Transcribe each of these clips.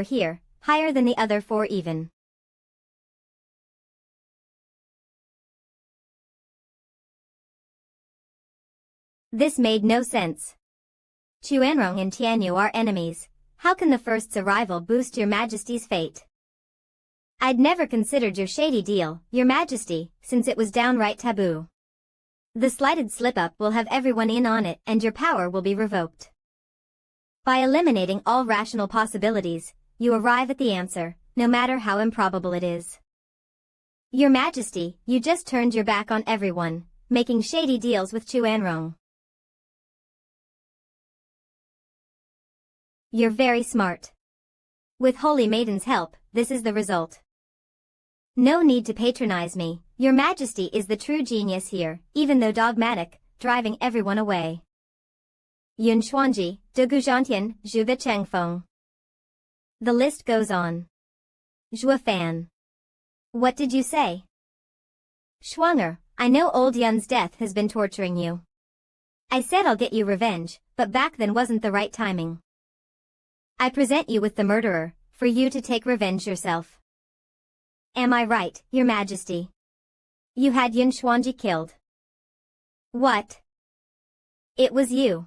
here, higher than the other 4 even. This made no sense. Chuanrong and Tianyu are enemies. How can the first's arrival boost your majesty's fate? I'd never considered your shady deal, your majesty, since it was downright taboo. The slighted slip-up will have everyone in on it and your power will be revoked. By eliminating all rational possibilities, you arrive at the answer, no matter how improbable it is. Your majesty, you just turned your back on everyone, making shady deals with Chuanrong. You're very smart. With Holy Maiden's help, this is the result. No need to patronize me, your majesty is the true genius here, even though dogmatic, driving everyone away. Yun Xuanji, Dugu Zhantian, Zhuge Chengfeng. The list goes on. Zhua Fan. What did you say? Shuanger, I know old Yun's death has been torturing you. I said I'll get you revenge, but back then wasn't the right timing. I present you with the murderer, for you to take revenge yourself. Am I right, your majesty? You had Yun Xuanji killed. What? It was you.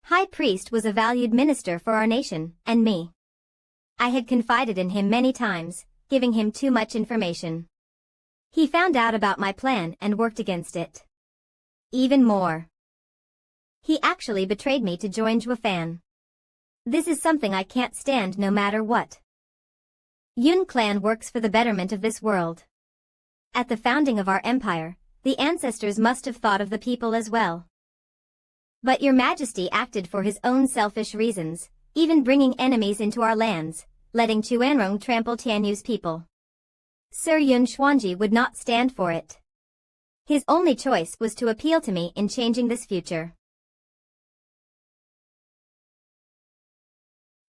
High priest was a valued minister for our nation, and me. I had confided in him many times, giving him too much information. He found out about my plan and worked against it. Even more. He actually betrayed me to join Zhua Fan. This is something I can't stand no matter what. Yun clan works for the betterment of this world. At the founding of our empire, the ancestors must have thought of the people as well. But your majesty acted for his own selfish reasons, even bringing enemies into our lands, letting Chuanrong trample Tianyu's people. Sir Yun Xuanji would not stand for it. His only choice was to appeal to me in changing this future.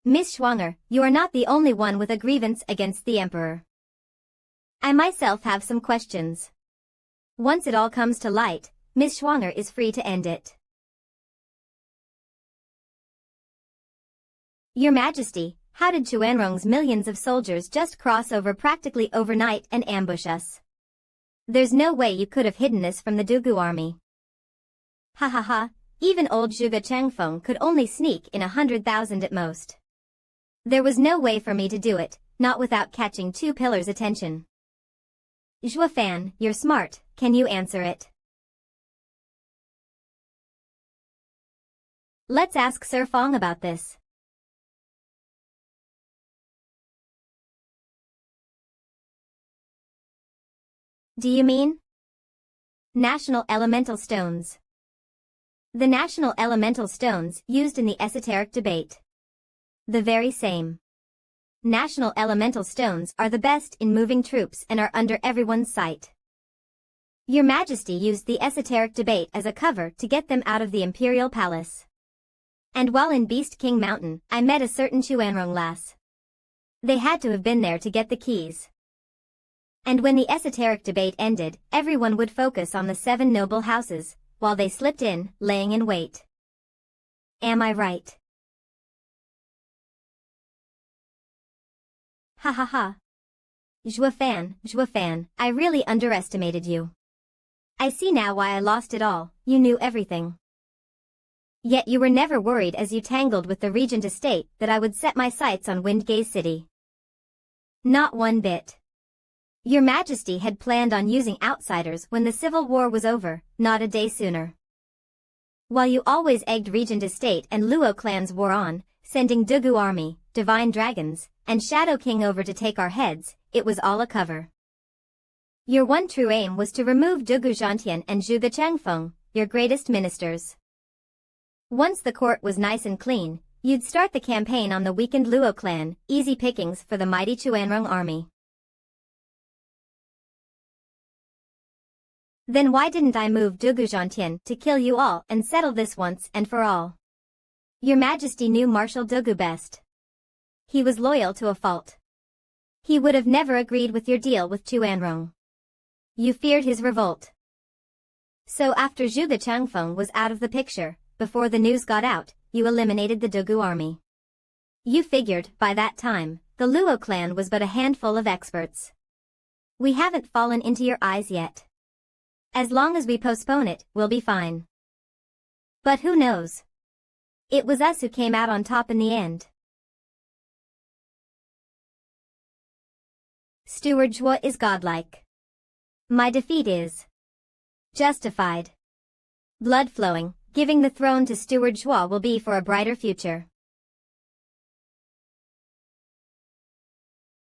Miss Shuanger, you are not the only one with a grievance against the emperor. I myself have some questions. Once it all comes to light, Miss Shuanger is free to end it. Your Majesty, how did Chuanrong's millions of soldiers just cross over practically overnight and ambush us? There's no way you could have hidden this from the Dugu army. Ha ha ha, even old Zhuge Chengfeng could only sneak in 100,000 at most. There was no way for me to do it, not without catching 2 pillars' attention. Zhua Fan, you're smart, can you answer it? Let's ask Sir Fong about this. Do you mean? National Elemental Stones. The national elemental stones used in the esoteric debate. The very same. National elemental stones are the best in moving troops and are under everyone's sight. Your Majesty used the esoteric debate as a cover to get them out of the Imperial Palace. And while in Beast King Mountain, I met a certain Chuanrong lass. They had to have been there to get the keys. And when the esoteric debate ended, everyone would focus on the 7 noble houses, while they slipped in, laying in wait. Am I right? Ha ha ha. Zhua Fan, I really underestimated you. I see now why I lost it all, you knew everything. Yet you were never worried as you tangled with the regent estate that I would set my sights on Windgaze City. Not one bit. Your Majesty had planned on using outsiders when the civil war was over, not a day sooner. While you always egged Regent Estate and Luo clans war on, sending Dugu army, divine dragons, and Shadow King over to take our heads, it was all a cover. Your one true aim was to remove Dugu Zhantian and Zhuge Chengfeng, your greatest ministers. Once the court was nice and clean, you'd start the campaign on the weakened Luo clan, easy pickings for the mighty Chuanrong army. Then why didn't I move Dugu Zhantian to kill you all and settle this once and for all? Your Majesty knew Marshal Dugu best. He was loyal to a fault. He would have never agreed with your deal with Chuanrong. You feared his revolt. So after Zhuge Chengfeng was out of the picture, before the news got out, you eliminated the Dugu army. You figured, by that time, the Luo clan was but a handful of experts. We haven't fallen into your eyes yet. As long as we postpone it, we'll be fine. But who knows? It was us who came out on top in the end. Steward Zhuo is godlike. My defeat is justified. Blood flowing, giving the throne to Steward Zhuo will be for a brighter future.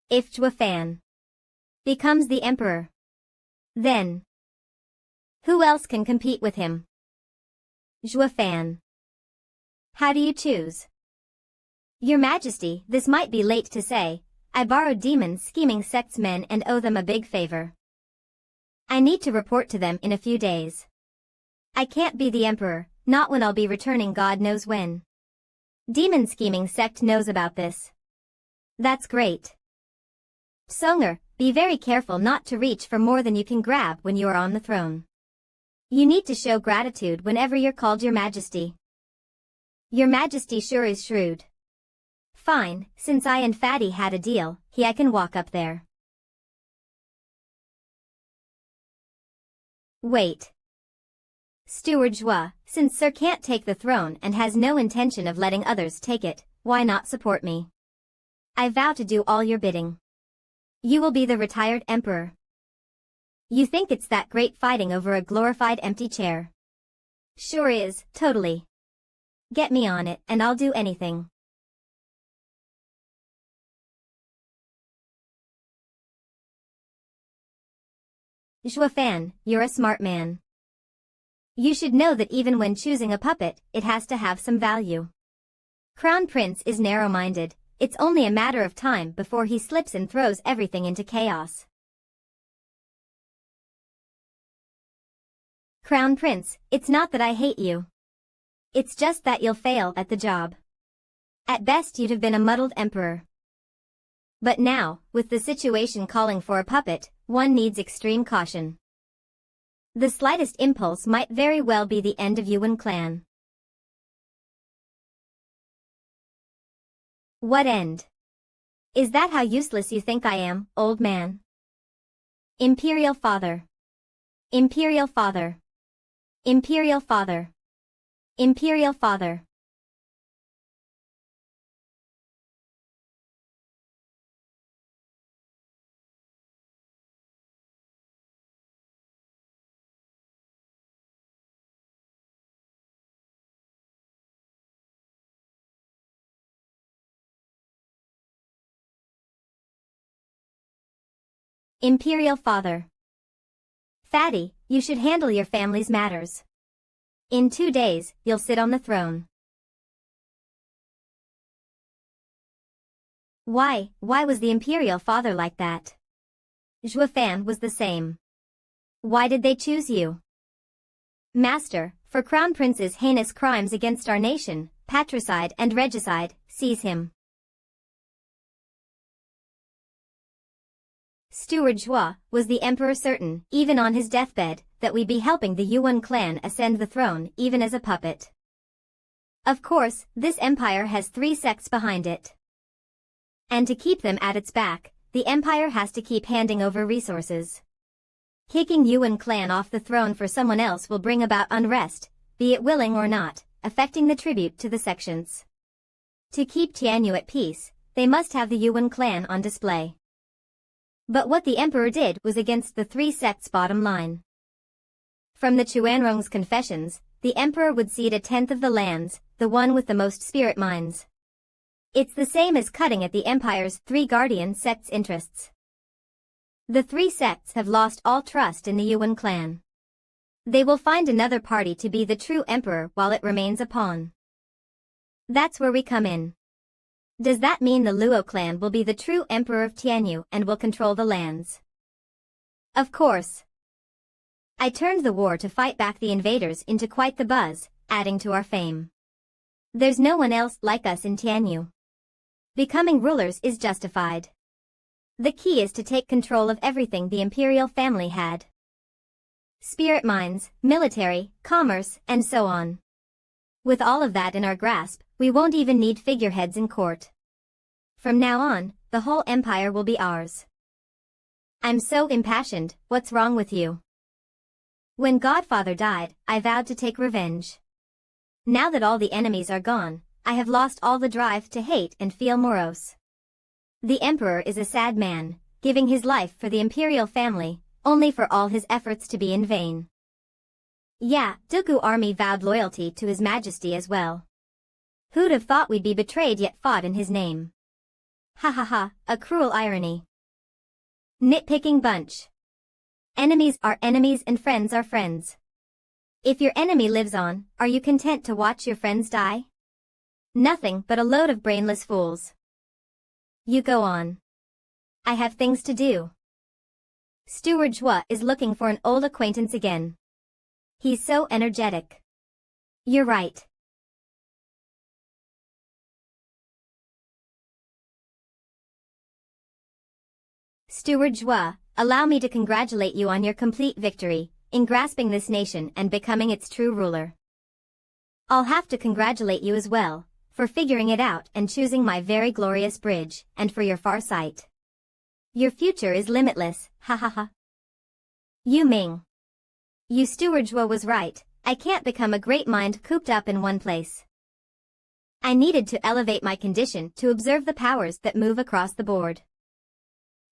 If Zhuo Fan becomes the emperor, then who else can compete with him? Zhuo Fan. How do you choose? Your Majesty, this might be late to say. I borrowed demon scheming sect's men and owe them a big favor. I need to report to them in a few days. I can't be the emperor, not when I'll be returning God knows when. Demon scheming sect knows about this. That's great. Songer, be very careful not to reach for more than you can grab when you are on the throne. You need to show gratitude whenever you're called Your Majesty. Your Majesty sure is shrewd. Fine, since I and Fatty had a deal, I can walk up there. Wait. Steward Zhuo, since Sir can't take the throne and has no intention of letting others take it, why not support me? I vow to do all your bidding. You will be the retired emperor. You think it's that great fighting over a glorified empty chair? Sure is, totally. Get me on it and I'll do anything. Zhuo Fan, you're a smart man. You should know that even when choosing a puppet, it has to have some value. Crown Prince is narrow-minded, it's only a matter of time before he slips and throws everything into chaos. Crown Prince, it's not that I hate you. It's just that you'll fail at the job. At best you'd have been a muddled emperor. But now, with the situation calling for a puppet, one needs extreme caution. The slightest impulse might very well be the end of Yuan clan. What end? Is that how useless you think I am, old man? Imperial Father. Imperial Father. Imperial Father. Imperial Father. Imperial Father. Fatty, you should handle your family's matters. In 2 days, you'll sit on the throne. Why was the Imperial Father like that? Zhuo Fan was the same. Why did they choose you? Master, for Crown Prince's heinous crimes against our nation, patricide and regicide, seize him. Steward Zhuo, was the emperor certain, even on his deathbed, that we'd be helping the Yuan clan ascend the throne even as a puppet? Of course, this empire has 3 sects behind it. And to keep them at its back, the empire has to keep handing over resources. Kicking Yuan clan off the throne for someone else will bring about unrest, be it willing or not, affecting the tribute to the sections. To keep Tianyu at peace, they must have the Yuan clan on display. But what the emperor did was against the 3 sects' bottom line. From the Chuanrong's confessions, the emperor would cede 1/10 of the lands, the one with the most spirit minds. It's the same as cutting at the empire's 3 guardian sects' interests. The 3 sects have lost all trust in the Yuan clan. They will find another party to be the true emperor while it remains a pawn. That's where we come in. Does that mean the Luo clan will be the true emperor of Tianyu and will control the lands? Of course. I turned the war to fight back the invaders into quite the buzz, adding to our fame. There's no one else like us in Tianyu. Becoming rulers is justified. The key is to take control of everything the imperial family had. Spirit mines, military, commerce, and so on. With all of that in our grasp, we won't even need figureheads in court. From now on, the whole empire will be ours. I'm so impassioned, what's wrong with you? When Godfather died, I vowed to take revenge. Now that all the enemies are gone, I have lost all the drive to hate and feel morose. The emperor is a sad man, giving his life for the imperial family, only for all his efforts to be in vain. Yeah, Dooku army vowed loyalty to his majesty as well. Who'd have thought we'd be betrayed yet fought in his name? Ha ha ha, a cruel irony. Nitpicking bunch. Enemies are enemies and friends are friends. If your enemy lives on, are you content to watch your friends die? Nothing but a load of brainless fools. You go on. I have things to do. Steward Zhua is looking for an old acquaintance again. He's so energetic. You're right. Steward Zhua, allow me to congratulate you on your complete victory, in grasping this nation and becoming its true ruler. I'll have to congratulate you as well, for figuring it out and choosing my very glorious bridge, and for your farsight. Your future is limitless, ha ha ha. Yu Ming. You Steward Zhua was right, I can't become a great mind cooped up in one place. I needed to elevate my condition to observe the powers that move across the board.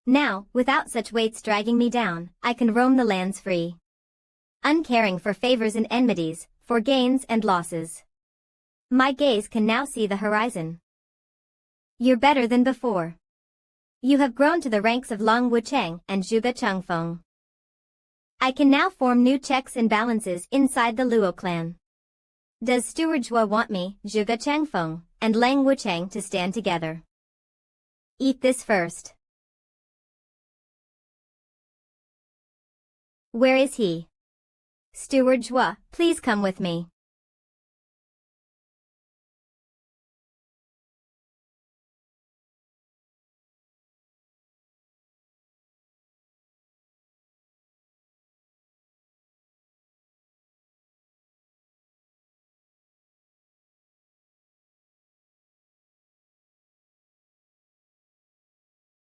Now, without such weights dragging me down, I can roam the lands free. Uncaring for favors and enmities, for gains and losses. My gaze can now see the horizon. You're better than before. You have grown to the ranks of Long Wucheng and Zhuge Chengfeng. I can now form new checks and balances inside the Luo clan. Does Steward Zhua want me, Zhuge Chengfeng, and Lang Wucheng to stand together? Eat this first. Where is he? Steward Zhua, please come with me.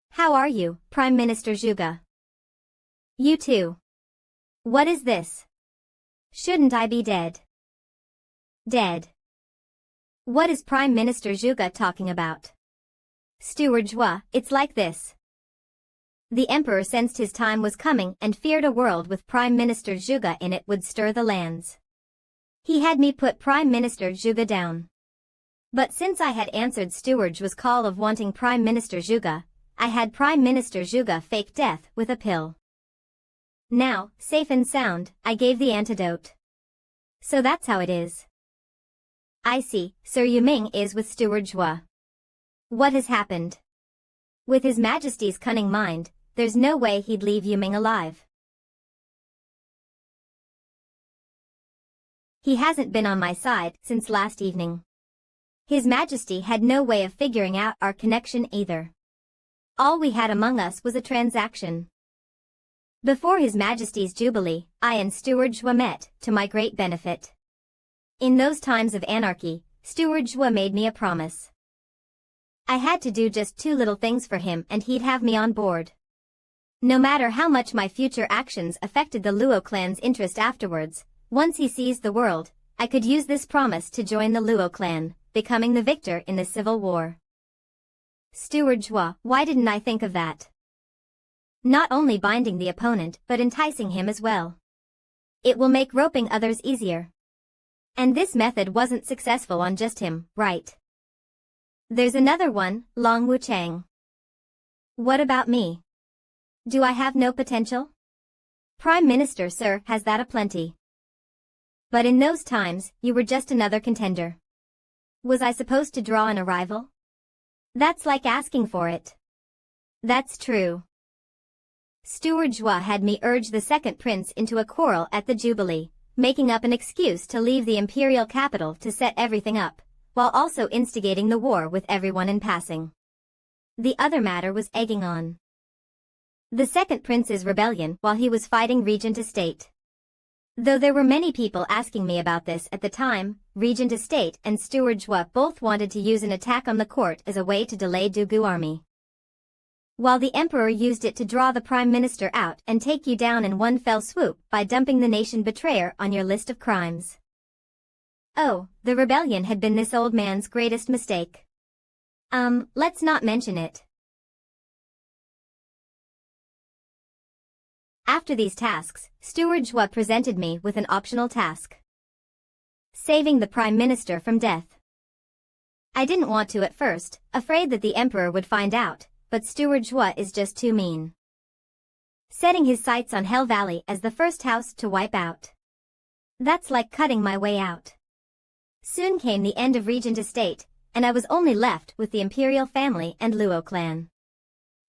How are you, Prime Minister Zhuge? You too. What is this? Shouldn't I be dead? Dead. What is Prime Minister Zhuge talking about? Steward Zhua, it's like this. The emperor sensed his time was coming and feared a world with Prime Minister Zhuge in it would stir the lands. He had me put Prime Minister Zhuge down. But since I had answered Steward Zhua's call of wanting Prime Minister Zhuge, I had Prime Minister Zhuge fake death with a pill. Now, safe and sound, I gave the antidote. So that's how it is. I see, Sir Yu Ming is with Steward Zhua. What has happened? With His Majesty's cunning mind, there's no way he'd leave Yu Ming alive. He hasn't been on my side since last evening. His Majesty had no way of figuring out our connection either. All we had among us was a transaction. Before His Majesty's Jubilee, I and Steward Zhua met, to my great benefit. In those times of anarchy, Steward Zhua made me a promise. I had to do just 2 little things for him and he'd have me on board. No matter how much my future actions affected the Luo clan's interest afterwards, once he seized the world, I could use this promise to join the Luo clan, becoming the victor in the civil war. Steward Zhua, why didn't I think of that? Not only binding the opponent but enticing him as well. It will make roping others easier. And this method wasn't successful on just him, right? There's another one, Long Wucheng. What about me? Do I have no potential? Prime Minister Sir has that aplenty. But in those times, you were just another contender. Was I supposed to draw in a rival? That's like asking for it. That's true. Steward Zhua had me urge the second prince into a quarrel at the Jubilee, making up an excuse to leave the imperial capital to set everything up, while also instigating the war with everyone in passing. The other matter was egging on the second prince's rebellion while he was fighting Regent Estate. Though there were many people asking me about this at the time, Regent Estate and Steward Zhua both wanted to use an attack on the court as a way to delay Dugu army, while the emperor used it to draw the prime minister out and take you down in one fell swoop by dumping the nation betrayer on your list of crimes. Oh, the rebellion had been this old man's greatest mistake. Let's not mention it. After these tasks, Steward Zhua presented me with an optional task: saving the prime minister from death. I didn't want to at first, afraid that the emperor would find out, but Steward Zhua is just too mean, setting his sights on Hell Valley as the first house to wipe out. That's like cutting my way out. Soon came the end of Regent Estate, and I was only left with the imperial family and Luo clan.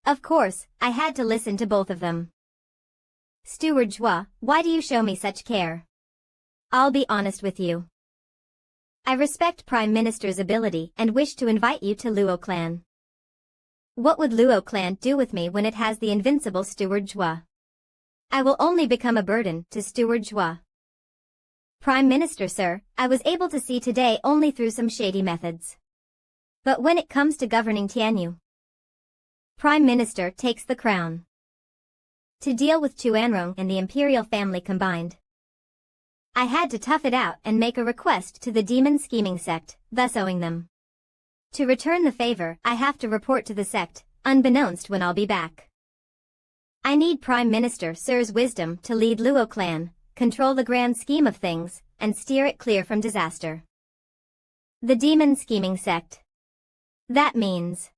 Of course, I had to listen to both of them. Steward Zhua, why do you show me such care? I'll be honest with you. I respect Prime Minister's ability and wish to invite you to Luo clan. What would Luo clan do with me when it has the invincible Steward Zhua? I will only become a burden to Steward Zhua. Prime Minister sir, I was able to see today only through some shady methods. But when it comes to governing Tianyu, Prime Minister takes the crown. To deal with Chuanrong and the imperial family combined, I had to tough it out and make a request to the demon scheming sect, thus owing them. To return the favor, I have to report to the sect, unbeknownst when I'll be back. I need Prime Minister Sir's wisdom to lead Luo clan, control the grand scheme of things, and steer it clear from disaster. The demon scheming sect. That means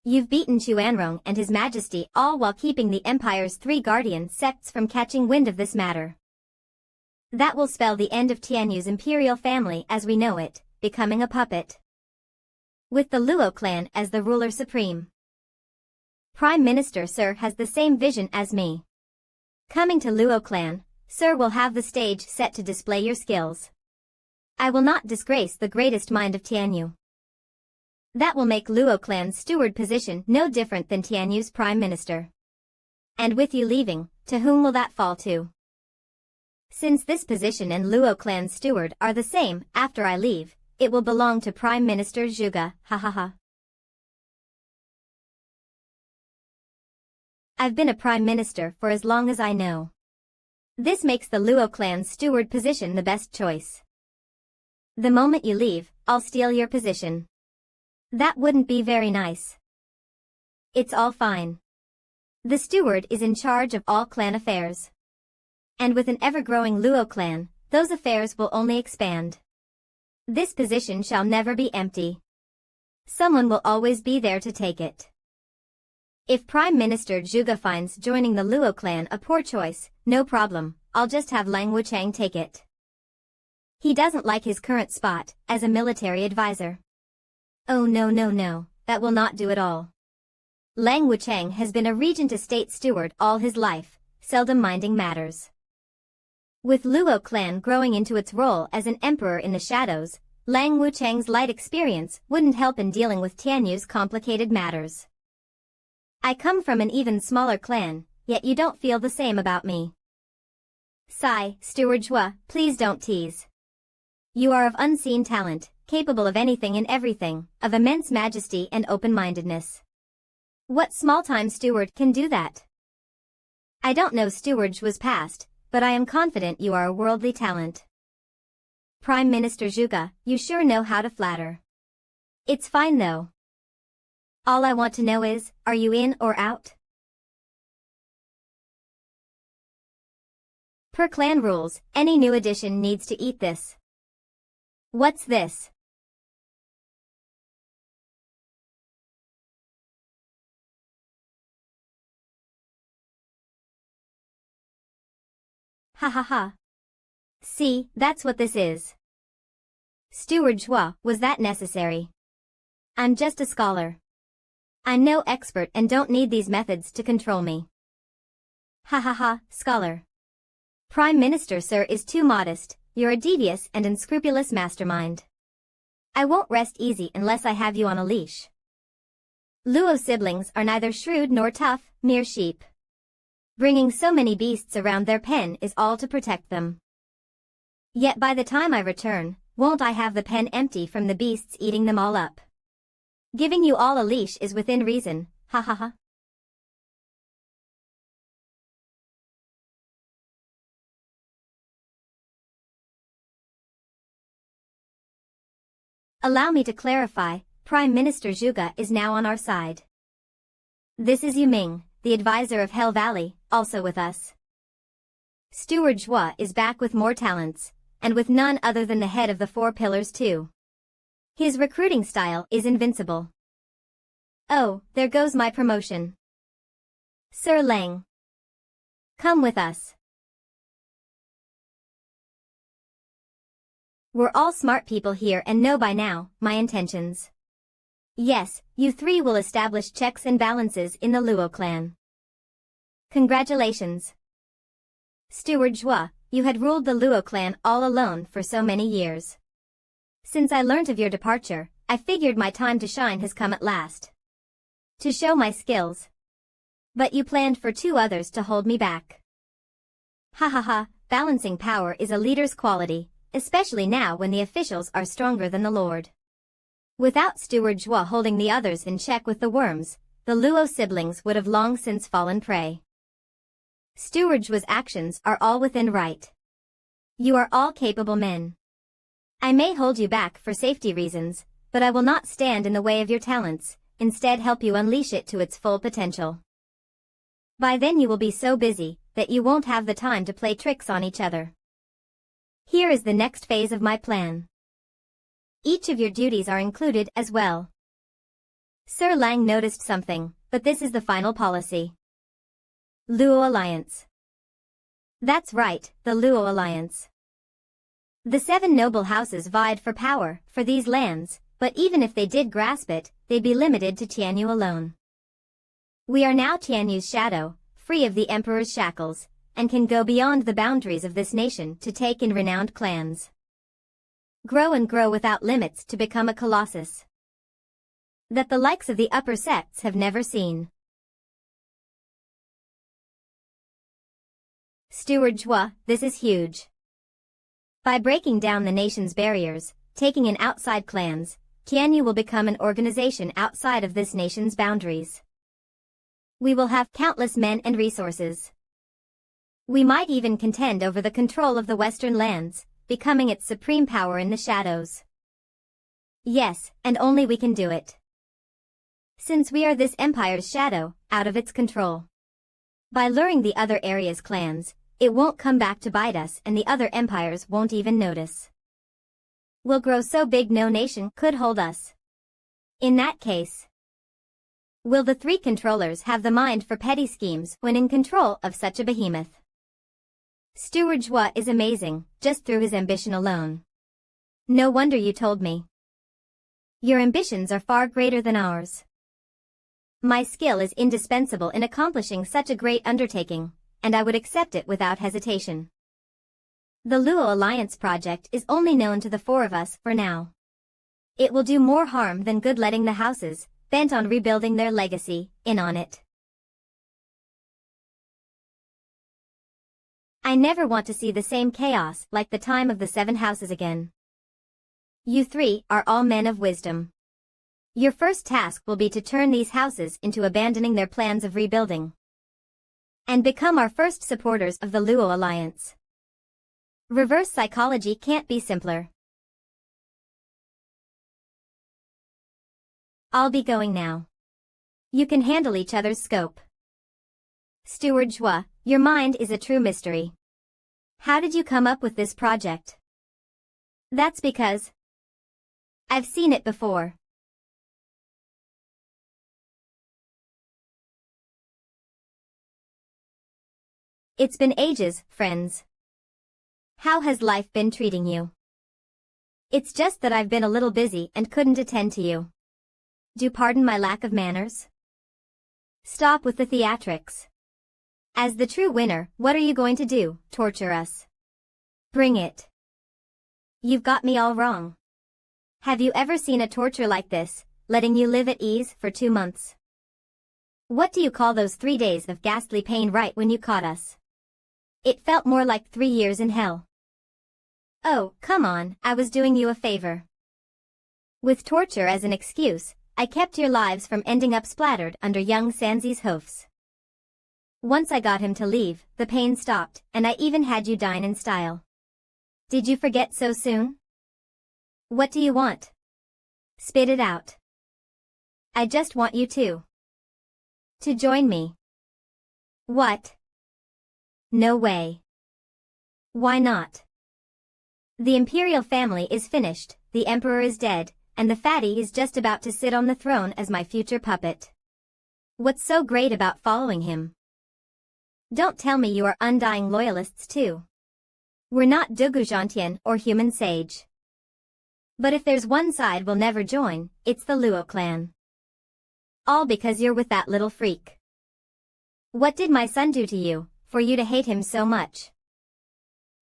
you've beaten Chuanrong and His Majesty all while keeping the Empire's 3 guardian sects from catching wind of this matter. That will spell the end of Tianyu's imperial family as we know it, becoming a puppet, with the Luo clan as the ruler supreme. Prime Minister Sir has the same vision as me. Coming to Luo clan, Sir will have the stage set to display your skills. I will not disgrace the greatest mind of Tianyu. That will make Luo clan's steward position no different than Tianyu's prime minister. And with you leaving, to whom will that fall to? Since this position and Luo clan's steward are the same, after I leave, it will belong to Prime Minister Zhuge, ha ha ha. I've been a prime minister for as long as I know. This makes the Luo clan's steward position the best choice. The moment you leave, I'll steal your position. That wouldn't be very nice. It's all fine. The steward is in charge of all clan affairs. And with an ever-growing Luo clan, those affairs will only expand. This position shall never be empty. Someone will always be there to take it. If Prime Minister Zhuge finds joining the Luo clan a poor choice, no problem, I'll just have Lang Wuchang take it. He doesn't like his current spot as a military advisor. Oh no, that will not do at all. Lang Wuchang has been a regent estate steward all his life, seldom minding matters. With Luo clan growing into its role as an emperor in the shadows, Lang Wuchang's light experience wouldn't help in dealing with Tianyu's complicated matters. I come from an even smaller clan, yet you don't feel the same about me. Sigh, Steward Zhua, please don't tease. You are of unseen talent, capable of anything and everything, of immense majesty and open-mindedness. What small-time steward can do that? I don't know Steward Zhua's past, but I am confident you are a worldly talent. Prime Minister Zhuge, you sure know how to flatter. It's fine though. All I want to know is, are you in or out? Per clan rules, any new addition needs to eat this. What's this? Ha ha ha. See, that's what this is. Steward Zhua, was that necessary? I'm just a scholar. I'm no expert and don't need these methods to control me. Ha ha ha, scholar. Prime Minister Sir is too modest, you're a devious and unscrupulous mastermind. I won't rest easy unless I have you on a leash. Luo siblings are neither shrewd nor tough, mere sheep. Bringing so many beasts around their pen is all to protect them. Yet by the time I return, won't I have the pen empty from the beasts eating them all up? Giving you all a leash is within reason, ha ha ha. Allow me to clarify, Prime Minister Zhuge is now on our side. This is Yu Ming, the advisor of Hell Valley, also with us. Steward Zhua is back with more talents, and with none other than the head of the Four Pillars too. His recruiting style is invincible. Oh, there goes my promotion. Sir Lang. Come with us. We're all smart people here and know by now my intentions. Yes, you three will establish checks and balances in the Luo clan. Congratulations. Steward Zhua, you had ruled the Luo clan all alone for so many years. Since I learnt of your departure, I figured my time to shine has come at last. To show my skills. But you planned for 2 others to hold me back. Ha ha ha, balancing power is a leader's quality, especially now when the officials are stronger than the Lord. Without Steward Zhua holding the others in check with the worms, the Luo siblings would have long since fallen prey. Steward Zhua's actions are all within right. You are all capable men. I may hold you back for safety reasons, but I will not stand in the way of your talents, instead help you unleash it to its full potential. By then you will be so busy that you won't have the time to play tricks on each other. Here is the next phase of my plan. Each of your duties are included as well. Sir Lang noticed something, but this is the final policy. Luo Alliance. That's right, the Luo Alliance. The 7 noble houses vied for power for these lands, but even if they did grasp it, they'd be limited to Tianyu alone. We are now Tianyu's shadow, free of the Emperor's shackles, and can go beyond the boundaries of this nation to take in renowned clans. Grow and grow without limits to become a colossus that the likes of the upper sects have never seen. Steward Zhua, this is huge. By breaking down the nation's barriers, taking in outside clans, Tianyu will become an organization outside of this nation's boundaries. We will have countless men and resources. We might even contend over the control of the western lands, becoming its supreme power in the shadows. Yes, and only we can do it. Since we are this empire's shadow, out of its control. By luring the other area's clans, it won't come back to bite us and the other empires won't even notice. We'll grow so big no nation could hold us. In that case, will the 3 controllers have the mind for petty schemes when in control of such a behemoth? Steward Zhua is amazing, just through his ambition alone. No wonder you told me. Your ambitions are far greater than ours. My skill is indispensable in accomplishing such a great undertaking, and I would accept it without hesitation. The Luo Alliance project is only known to the 4 of us for now. It will do more harm than good letting the houses, bent on rebuilding their legacy, in on it. I never want to see the same chaos like the time of the 7 houses again. You 3 are all men of wisdom. Your first task will be to turn these houses into abandoning their plans of rebuilding. And become our first supporters of the Luo Alliance. Reverse psychology can't be simpler. I'll be going now. You can handle each other's scope. Steward Zhua, your mind is a true mystery. How did you come up with this project? That's because I've seen it before. It's been ages, friends. How has life been treating you? It's just that I've been a little busy and couldn't attend to you. Do pardon my lack of manners? Stop with the theatrics. As the true winner, what are you going to do, torture us? Bring it. You've got me all wrong. Have you ever seen a torture like this, letting you live at ease for 2 months? What do you call those 3 days of ghastly pain right when you caught us? It felt more like 3 years in hell. Oh, come on, I was doing you a favor. With torture as an excuse, I kept your lives from ending up splattered under young Sanzi's hoofs. Once I got him to leave, the pain stopped, and I even had you dine in style. Did you forget so soon? What do you want? Spit it out. I just want you to join me. What? No way. Why not? The imperial family is finished, the emperor is dead, and the fatty is just about to sit on the throne as my future puppet. What's so great about following him? Don't tell me you are undying loyalists too. We're not Dugujantien or human sage. But if there's one side we'll never join, it's the Luo clan. All because you're with that little freak. What did my son do to you, for you to hate him so much?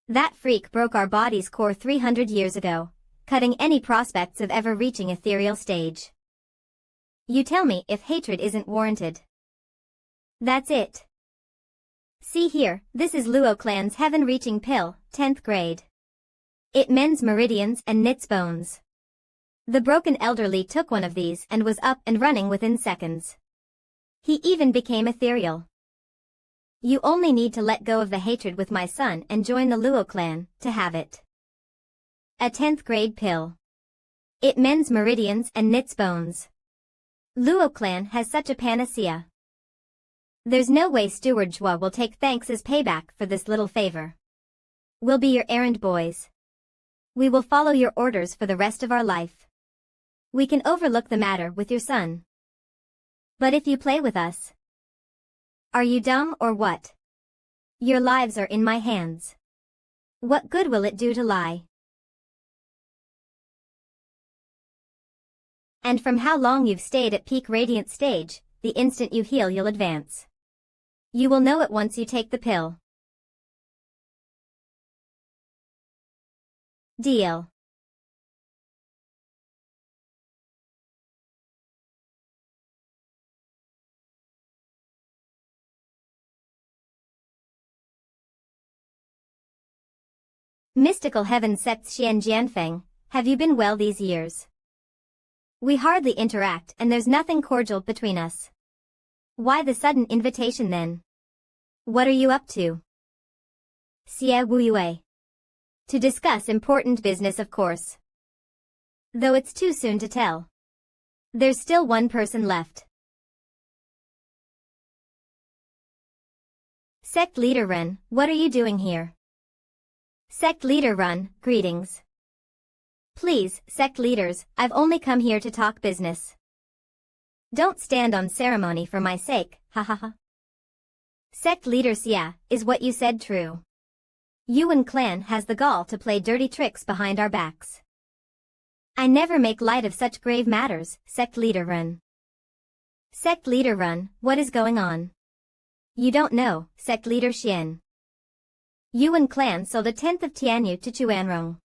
That freak broke our body's core 300 years ago, cutting any prospects of ever reaching ethereal stage. You tell me if hatred isn't warranted. That's it. See here, this is Luo clan's heaven-reaching pill, 10th grade. It mends meridians and knits bones. The broken elderly took one of these and was up and running within seconds. He even became ethereal. You only need to let go of the hatred with my son and join the Luo clan to have it. A 10th grade pill. It mends meridians and knits bones. Luo clan has such a panacea. There's no way Steward Zhua will take thanks as payback for this little favor. We'll be your errand boys. We will follow your orders for the rest of our life. We can overlook the matter with your son. But if you play with us... Are you dumb or what? Your lives are in my hands. What good will it do to lie? And from how long you've stayed at peak radiant stage, the instant you heal you'll advance. You will know it once you take the pill. Deal. Mystical Heaven Sect Xian Jianfeng, have you been well these years? We hardly interact and there's nothing cordial between us. Why the sudden invitation then? What are you up to? Xie Wuyue. To discuss important business of course. Though it's too soon to tell. There's still one person left. Sect Leader Ren, what are you doing here? Sect Leader Run, greetings. Please, Sect Leaders, I've only come here to talk business. Don't stand on ceremony for my sake, ha ha ha. Sect Leader Xia, is what you said true? Yuan clan has the gall to play dirty tricks behind our backs. I never make light of such grave matters, Sect Leader Run. Sect Leader Run, what is going on? You don't know, Sect Leader Xian. Yuan clan sold a 10th of Tianyu to Chuanrong.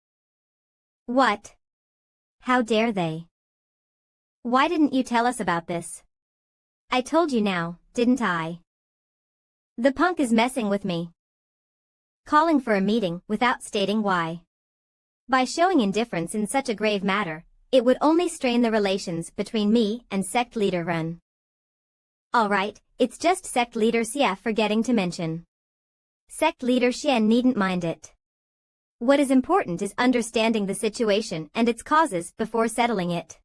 What? How dare they? Why didn't you tell us about this? I told you now, didn't I? The punk is messing with me. Calling for a meeting without stating why. By showing indifference in such a grave matter, it would only strain the relations between me and Sect Leader Run. Alright, it's just Sect Leader Xia forgetting to mention. Sect Leader Xian needn't mind it. What is important is understanding the situation and its causes before settling it.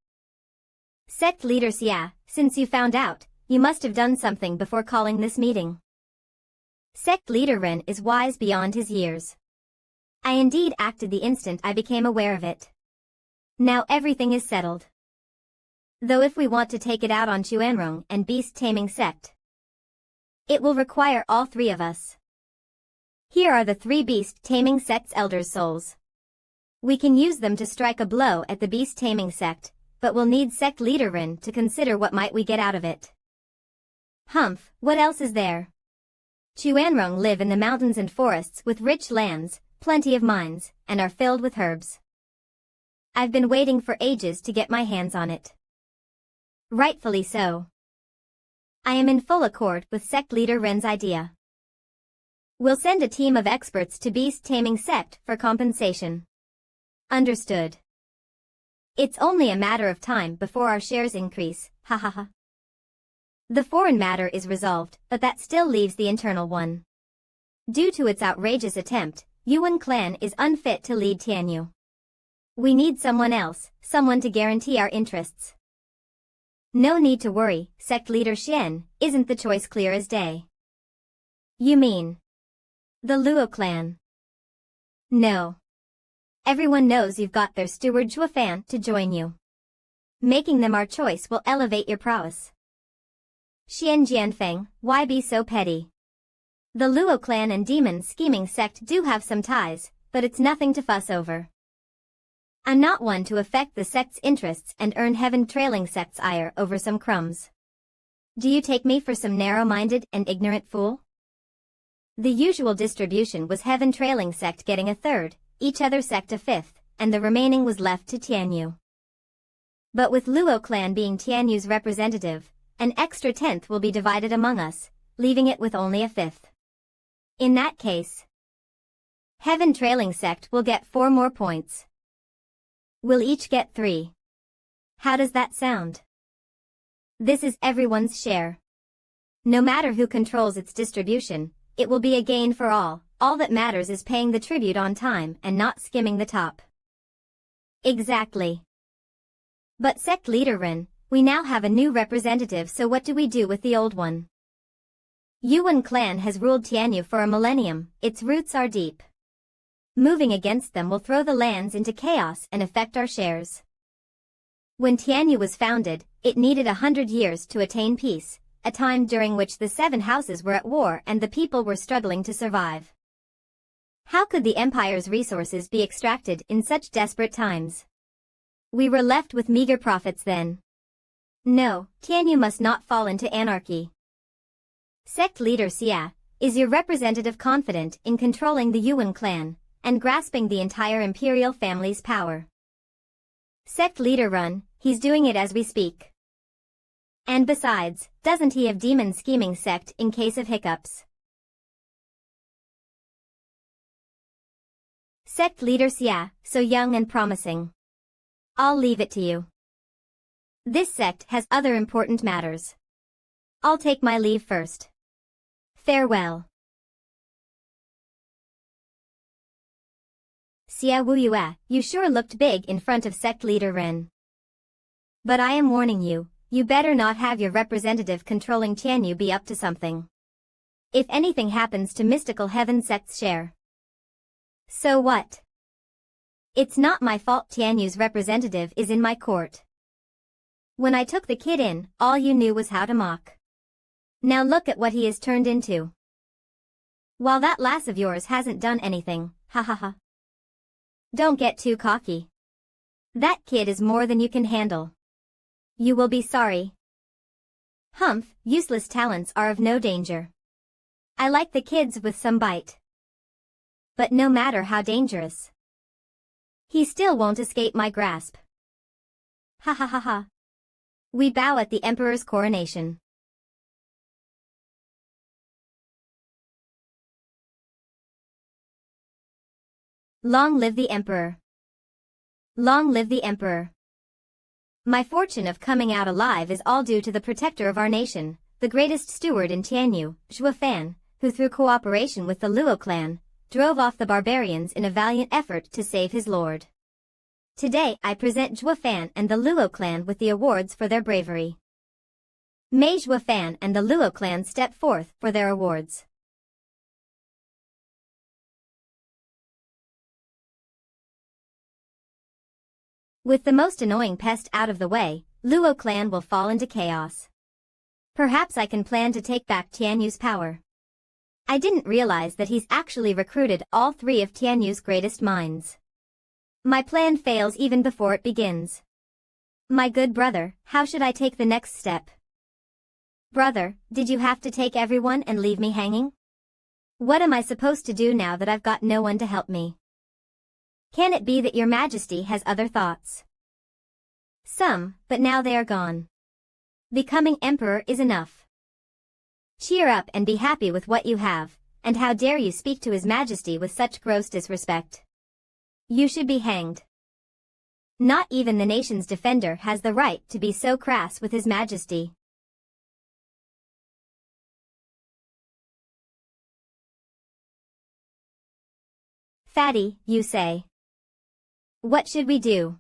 Sect Leader Xia, since you found out, you must have done something before calling this meeting. Sect Leader Ren is wise beyond his years. I indeed acted the instant I became aware of it. Now everything is settled. Though if we want to take it out on Chuanrong and Beast Taming Sect, it will require all three of us. Here are the 3 Beast Taming Sect's Elders' souls. We can use them to strike a blow at the Beast Taming Sect, but we'll need Sect Leader Rin to consider what might we get out of it. Humph, what else is there? Chuanrong live in the mountains and forests with rich lands, plenty of mines, and are filled with herbs. I've been waiting for ages to get my hands on it. Rightfully so. I am in full accord with sect leader Ren's idea. We'll send a team of experts to beast taming sect for compensation. Understood. It's only a matter of time before our shares increase, hahaha. The foreign matter is resolved, but that still leaves the internal one. Due to its outrageous attempt, Yuan clan is unfit to lead Tianyu. We need someone else, someone to guarantee our interests. No need to worry, sect leader Xian, isn't the choice clear as day? You mean the Luo clan? No. Everyone knows you've got their steward Zhuofan to join you. Making them our choice will elevate your prowess. Xian Jianfeng, why be so petty? The Luo clan and demon scheming sect do have some ties, but it's nothing to fuss over. I'm not one to affect the sect's interests and earn heaven trailing sect's ire over some crumbs. Do you take me for some narrow-minded and ignorant fool? The usual distribution was heaven trailing sect getting a third, each other sect a fifth, and the remaining was left to Tianyu. But with Luo clan being Tianyu's representative, an extra tenth will be divided among us, leaving it with only a fifth. In that case, heaven trailing sect will get 4 more points. We'll each get 3. How does that sound? This is everyone's share. No matter who controls its distribution, it will be a gain for all that matters is paying the tribute on time and not skimming the top. Exactly. But sect leader Ren, we now have a new representative, so what do we do with the old one? Yuan clan has ruled Tianyu for a millennium, its roots are deep. Moving against them will throw the lands into chaos and affect our shares. When Tianyu was founded, it needed 100 years to attain peace, a time during which the 7 houses were at war and the people were struggling to survive. How could the empire's resources be extracted in such desperate times? We were left with meager profits then. No, Tianyu must not fall into anarchy. Sect leader Xia, is your representative confident in controlling the Yuan clan and grasping the entire imperial family's power? Sect leader Run, he's doing it as we speak. And besides, doesn't he have demon scheming sect in case of hiccups? Sect leader Xia, so young and promising. I'll leave it to you. This sect has other important matters. I'll take my leave first. Farewell. Xia Wuyue, you sure looked big in front of sect leader Ren. But I am warning you, you better not have your representative controlling Tianyu be up to something. If anything happens to mystical heaven sect's share. So what? It's not my fault Tianyu's representative is in my court. When I took the kid in, all you knew was how to mock. Now look at what he has turned into. While that lass of yours hasn't done anything, ha ha ha. Don't get too cocky. That kid is more than you can handle. You will be sorry. Humph, useless talents are of no danger. I like the kids with some bite. But no matter how dangerous, he still won't escape my grasp. Ha ha ha ha. We bow at the Emperor's coronation. Long live the Emperor. Long live the Emperor. My fortune of coming out alive is all due to the protector of our nation, the greatest steward in Tianyu, Zhuofan, who through cooperation with the Luo clan, drove off the barbarians in a valiant effort to save his lord. Today I present Zhuofan and the Luo clan with the awards for their bravery. May Zhuofan and the Luo clan step forth for their awards. With the most annoying pest out of the way, Luo clan will fall into chaos. Perhaps I can plan to take back Tianyu's power. I didn't realize that he's actually recruited all 3 of Tianyu's greatest minds. My plan fails even before it begins. My good brother, how should I take the next step? Brother, did you have to take everyone and leave me hanging? What am I supposed to do now that I've got no one to help me? Can it be that your majesty has other thoughts? Some, but now they are gone. Becoming emperor is enough. Cheer up and be happy with what you have, and how dare you speak to His Majesty with such gross disrespect? You should be hanged. Not even the nation's defender has the right to be so crass with His Majesty. Fatty, you say. What should we do?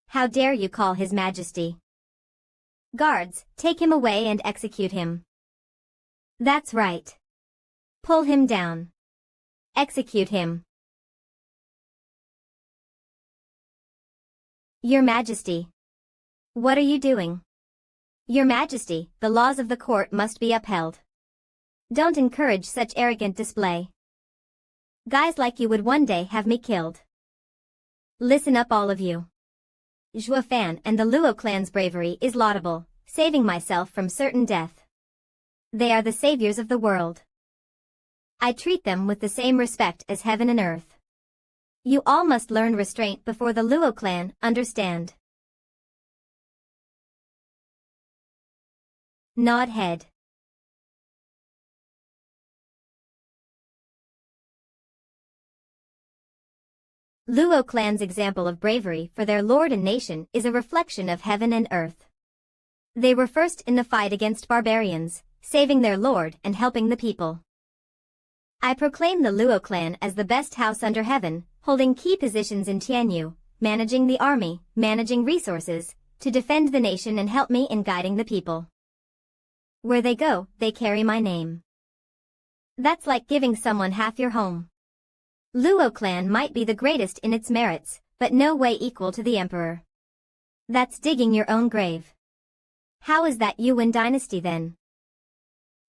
How dare you call His Majesty? Guards, take him away and execute him. That's right. Pull him down. Execute him. Your Majesty. What are you doing? Your Majesty, the laws of the court must be upheld. Don't encourage such arrogant display. Guys like you would one day have me killed. Listen up all of you. Zhua Fan and the Luo clan's bravery is laudable, saving myself from certain death. They are the saviors of the world. I treat them with the same respect as heaven and earth. You all must learn restraint before the Luo clan, understand? Nod head. Luo clan's example of bravery for their lord and nation is a reflection of heaven and earth. They were first in the fight against barbarians, saving their lord and helping the people. I proclaim the Luo clan as the best house under heaven, holding key positions in Tianyu, managing the army, managing resources, to defend the nation and help me in guiding the people. Where they go, they carry my name. That's like giving someone half your home. Luo clan might be the greatest in its merits, but no way equal to the emperor. That's digging your own grave. How is that Yuan dynasty then?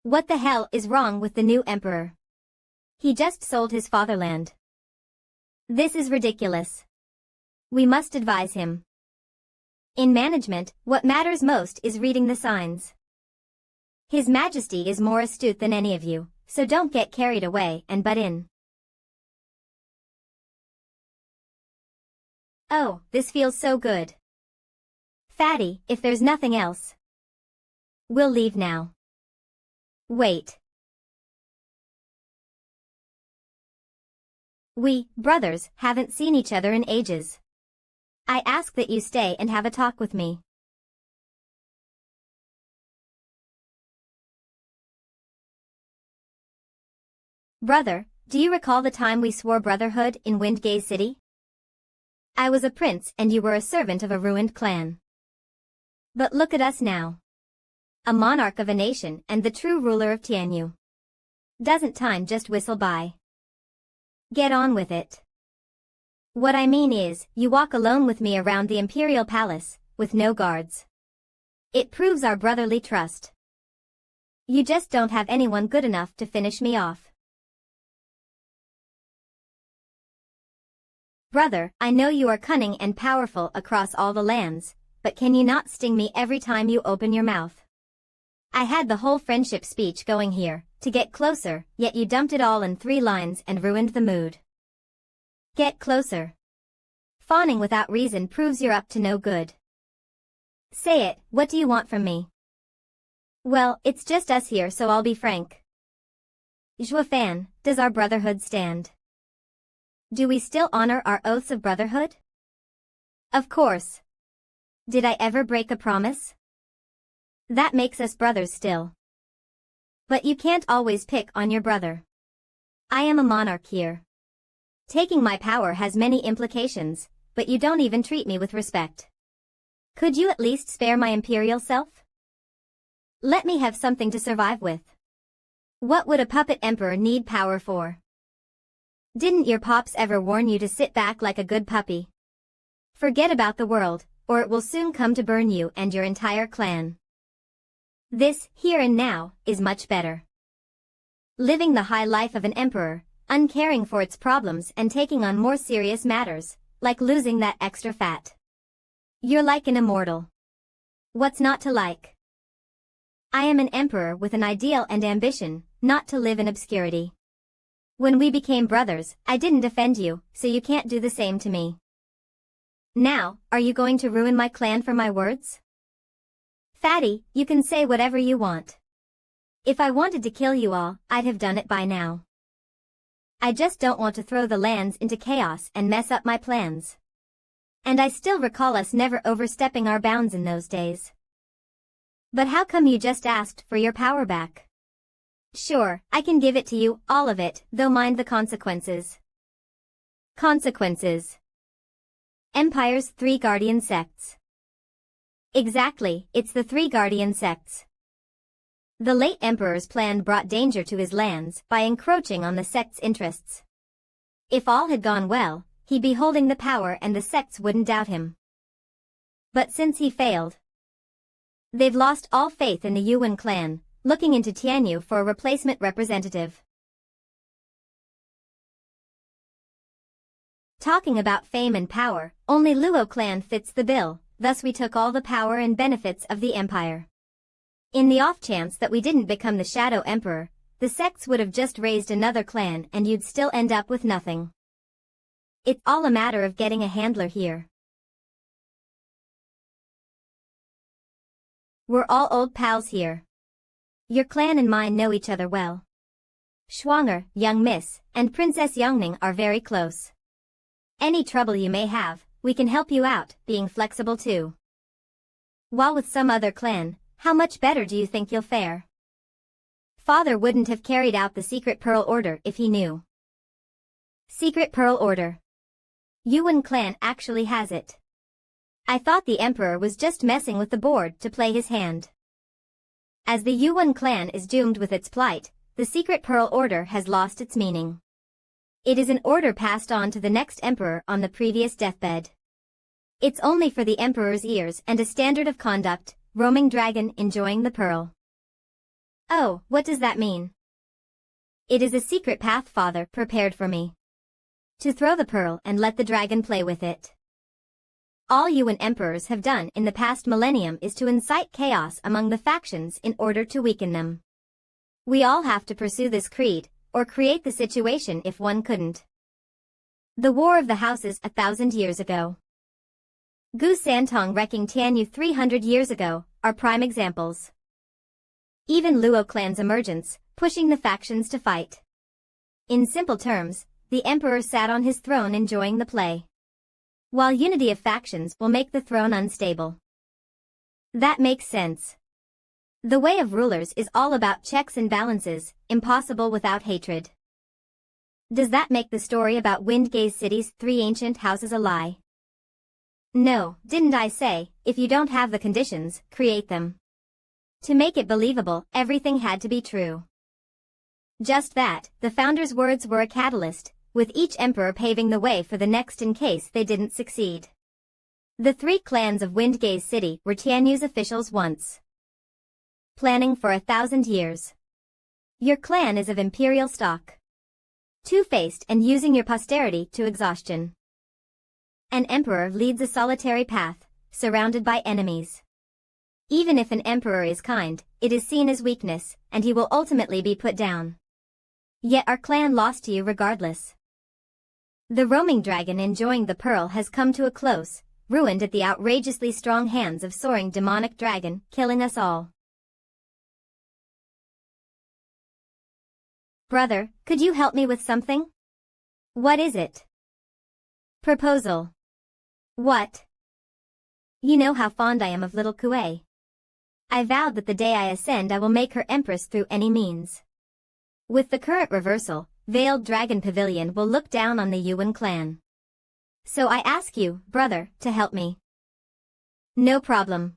What the hell is wrong with the new emperor? He just sold his fatherland. This is ridiculous. We must advise him. In management, what matters most is reading the signs. His Majesty is more astute than any of you, so don't get carried away and butt in. Oh, this feels so good. Fatty, if there's nothing else, we'll leave now. Wait. We, brothers, haven't seen each other in ages. I ask that you stay and have a talk with me. Brother, do you recall the time we swore brotherhood in Windgaze City? I was a prince and you were a servant of a ruined clan. But look at us now. A monarch of a nation and the true ruler of Tianyu. Doesn't time just whistle by? Get on with it. What I mean is, you walk alone with me around the imperial palace, with no guards. It proves our brotherly trust. You just don't have anyone good enough to finish me off. Brother, I know you are cunning and powerful across all the lands, but can you not sting me every time you open your mouth? I had the whole friendship speech going here, to get closer, yet you dumped it all in 3 lines and ruined the mood. Get closer. Fawning without reason proves you're up to no good. Say it, what do you want from me? Well, it's just us here so I'll be frank. Zhua Fan, does our brotherhood stand? Do we still honor our oaths of brotherhood? Of course. Did I ever break a promise? That makes us brothers still. But you can't always pick on your brother. I am a monarch here. Taking my power has many implications, but you don't even treat me with respect. Could you at least spare my imperial self? Let me have something to survive with. What would a puppet emperor need power for? Didn't your pops ever warn you to sit back like a good puppy? Forget about the world, or it will soon come to burn you and your entire clan. This, here and now, is much better. Living the high life of an emperor, uncaring for its problems and taking on more serious matters, like losing that extra fat. You're like an immortal. What's not to like? I am an emperor with an ideal and ambition, not to live in obscurity. When we became brothers, I didn't offend you, so you can't do the same to me. Now, are you going to ruin my clan for my words? Fatty, you can say whatever you want. If I wanted to kill you all, I'd have done it by now. I just don't want to throw the lands into chaos and mess up my plans. And I still recall us never overstepping our bounds in those days. But how come you just asked for your power back? Sure, I can give it to you, all of it, though mind the consequences. Consequences. Empire's 3 guardian sects. Exactly, it's the 3 guardian sects. The late emperor's plan brought danger to his lands by encroaching on the sect's interests. If all had gone well, he'd be holding the power and the sects wouldn't doubt him. But since he failed, they've lost all faith in the Yuan clan, looking into Tianyu for a replacement representative. Talking about fame and power, only Luo clan fits the bill, thus we took all the power and benefits of the empire. In the off chance that we didn't become the Shadow Emperor, the sects would have just raised another clan and you'd still end up with nothing. It's all a matter of getting a handler here. We're all old pals here. Your clan and mine know each other well. Schwanger, young miss, and Princess Yongning are very close. Any trouble you may have, we can help you out, being flexible too. While with some other clan, how much better do you think you'll fare? Father wouldn't have carried out the Secret Pearl Order if he knew. Secret Pearl Order. Yuan clan actually has it. I thought the Emperor was just messing with the board to play his hand. As the Yuan clan is doomed with its plight, the Secret Pearl Order has lost its meaning. It is an order passed on to the next emperor on the previous deathbed. It's only for the Emperor's ears and a standard of conduct, roaming dragon enjoying the pearl. Oh, what does that mean? It is a secret path Father prepared for me. To throw the pearl and let the dragon play with it. All Yuan emperors have done in the past millennium is to incite chaos among the factions in order to weaken them. We all have to pursue this creed, or create the situation if one couldn't. The War of the Houses 1,000 years ago. Gu Santong wrecking Tianyu 300 years ago, are prime examples. Even Luo clan's emergence, pushing the factions to fight. In simple terms, the emperor sat on his throne enjoying the play. While unity of factions will make the throne unstable. That makes sense. The way of rulers is all about checks and balances, impossible without hatred. Does that make the story about Windgaze City's 3 ancient houses a lie? No, didn't I say, if you don't have the conditions, create them. To make it believable, everything had to be true. Just that, the founders' words were a catalyst, with each emperor paving the way for the next in case they didn't succeed. The 3 clans of Windgaze City were Tianyu's officials once. Planning for 1,000 years. Your clan is of imperial stock. Two-faced and using your posterity to exhaustion. An emperor leads a solitary path, surrounded by enemies. Even if an emperor is kind, it is seen as weakness, and he will ultimately be put down. Yet our clan lost to you regardless. The roaming dragon enjoying the pearl has come to a close, ruined at the outrageously strong hands of soaring demonic dragon, killing us all. Brother, could you help me with something? What is it? Proposal. What? You know how fond I am of little Kuei. I vowed that the day I ascend I will make her empress through any means. With the current reversal, Veiled Dragon Pavilion will look down on the Yuan clan. So I ask you, brother, to help me. No problem.